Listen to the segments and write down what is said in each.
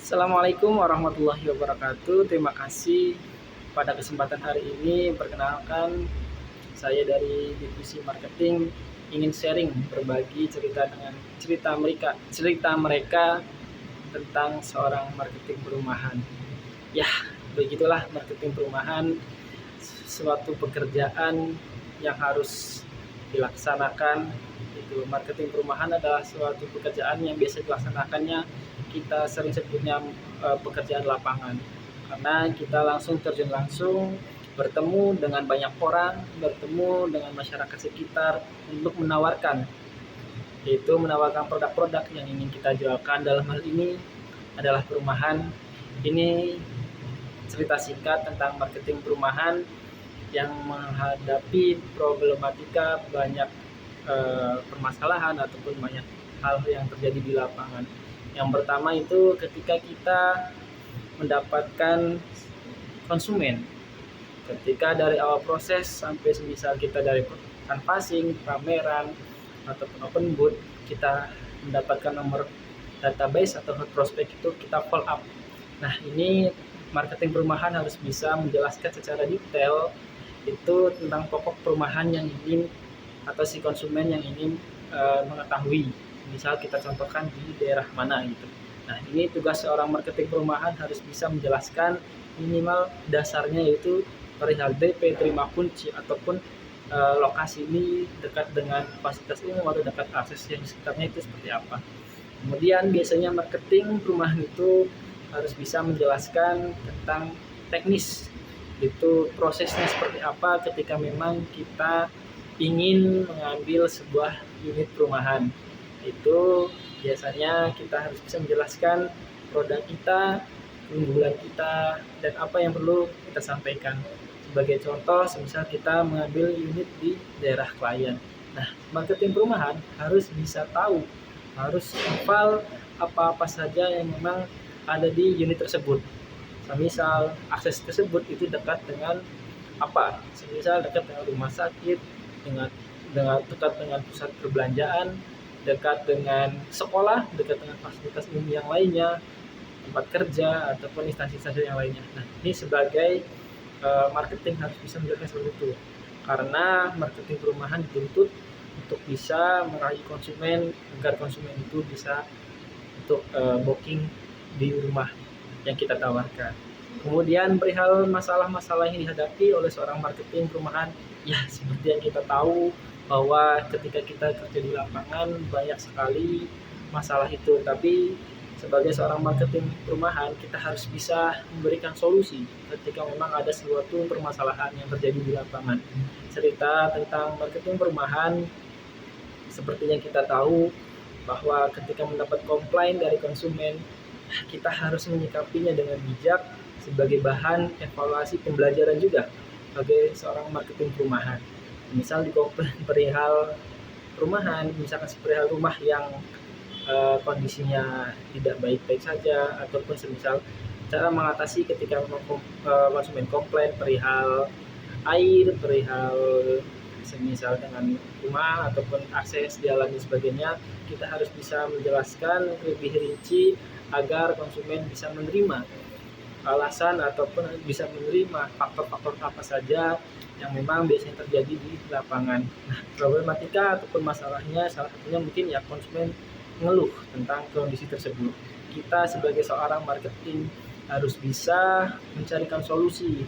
Assalamualaikum warahmatullahi wabarakatuh. Terima kasih pada kesempatan hari ini. Perkenalkan, saya dari divisi marketing ingin sharing berbagi cerita mereka tentang seorang marketing perumahan. Ya, begitulah marketing perumahan, suatu pekerjaan yang harus dilaksanakan. Itu marketing perumahan adalah suatu pekerjaan yang biasa dilaksanakannya, kita sering sebutnya pekerjaan lapangan, karena kita langsung terjun langsung bertemu dengan banyak orang, bertemu dengan masyarakat sekitar untuk menawarkan produk-produk yang ingin kita jualkan. Dalam hal ini adalah perumahan. Ini cerita singkat tentang marketing perumahan yang menghadapi problematika banyak permasalahan ataupun banyak hal yang terjadi di lapangan. Yang pertama itu ketika kita mendapatkan konsumen, ketika dari awal proses sampai semisal kita dari canvassing, pameran, ataupun open booth, kita mendapatkan nomor database atau hot prospect, itu kita follow up. Nah, ini marketing perumahan harus bisa menjelaskan secara detail itu tentang pokok perumahan yang ingin atau si konsumen yang ingin mengetahui. Misal kita contohkan di daerah mana gitu. Nah, ini tugas seorang marketing perumahan, harus bisa menjelaskan minimal dasarnya, yaitu perihal DP, terima kunci, ataupun lokasi ini dekat dengan fasilitas umum atau dekat akses yang sekitarnya itu seperti apa. Kemudian biasanya marketing perumahan itu harus bisa menjelaskan tentang teknis, itu prosesnya seperti apa ketika memang kita ingin mengambil sebuah unit perumahan. Itu biasanya kita harus bisa menjelaskan produk kita, keunggulan kita, dan apa yang perlu kita sampaikan. Sebagai contoh, semisal kita mengambil unit di daerah klien. Nah, marketing perumahan harus bisa tahu, harus hafal apa-apa saja yang memang ada di unit tersebut. Semisal akses tersebut itu dekat dengan apa? Semisal dekat dengan rumah sakit, dengan dekat dengan pusat perbelanjaan, dekat dengan sekolah, dekat dengan fasilitas umum yang lainnya, tempat kerja, ataupun instansi-instansi yang lainnya. Nah, ini sebagai marketing harus bisa menjelaskan seperti itu. Karena marketing perumahan dituntut untuk bisa meraih konsumen, agar konsumen itu bisa untuk booking di rumah yang kita tawarkan. Kemudian perihal masalah-masalah yang dihadapi oleh seorang marketing perumahan, ya seperti yang kita tahu bahwa ketika kita kerja di lapangan banyak sekali masalah itu. Tapi sebagai seorang marketing perumahan, kita harus bisa memberikan solusi ketika memang ada suatu permasalahan yang terjadi di lapangan. Cerita tentang marketing perumahan, seperti yang kita tahu bahwa ketika mendapat komplain dari konsumen, kita harus menyikapinya dengan bijak sebagai bahan evaluasi pembelajaran juga sebagai seorang marketing perumahan. Misal di komplain perihal perumahan, misalkan perihal rumah yang kondisinya tidak baik-baik saja, ataupun semisal cara mengatasi ketika konsumen komplain perihal air, perihal semisal dengan rumah ataupun akses jalan dan sebagainya, kita harus bisa menjelaskan lebih rinci agar konsumen bisa menerima alasan ataupun bisa menerima faktor-faktor apa saja yang memang biasanya terjadi di lapangan. Nah, problematika ataupun masalahnya salah satunya mungkin ya konsumen mengeluh tentang kondisi tersebut. Kita sebagai seorang marketing harus bisa mencarikan solusi.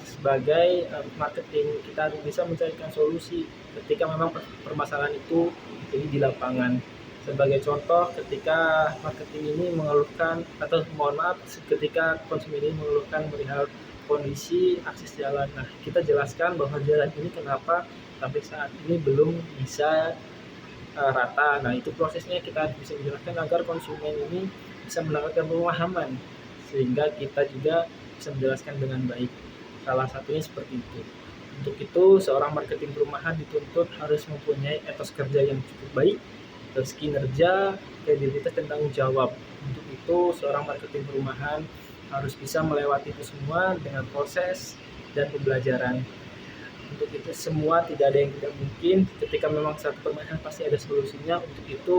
Sebagai marketing, kita harus bisa mencarikan solusi ketika memang permasalahan itu terjadi di lapangan. Sebagai contoh, ketika marketing ini mengeluhkan, atau mohon maaf, ketika konsumen ini mengeluhkan perihal kondisi akses jalan. Nah, kita jelaskan bahwa jalan ini kenapa sampai saat ini belum bisa rata. Nah, itu prosesnya kita bisa menjelaskan agar konsumen ini bisa mendapatkan pemahaman, sehingga kita juga bisa menjelaskan dengan baik. Salah satunya seperti itu. Untuk itu, seorang marketing perumahan dituntut harus mempunyai etos kerja yang cukup baik, terus kinerja, kredibilitas, dan tanggung jawab. Untuk itu, seorang marketing perumahan harus bisa melewati itu semua dengan proses dan pembelajaran. Untuk itu semua tidak ada yang tidak mungkin. Ketika memang satu permasalahan pasti ada solusinya. Untuk itu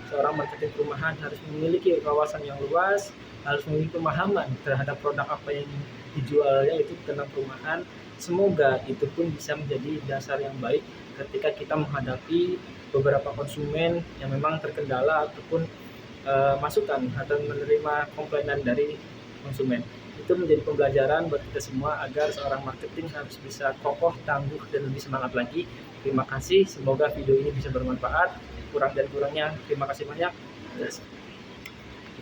seorang marketing perumahan harus memiliki kawasan yang luas, harus memiliki pemahaman terhadap produk apa yang dijualnya itu tentang perumahan. Semoga itu pun bisa menjadi dasar yang baik ketika kita menghadapi beberapa konsumen yang memang terkendala ataupun masukan atau menerima komplainan dari konsumen. Itu menjadi pembelajaran buat kita semua agar seorang marketing harus bisa kokoh, tangguh, dan lebih semangat lagi. Terima kasih, semoga video ini bisa bermanfaat. Kurang dan kurangnya terima kasih banyak.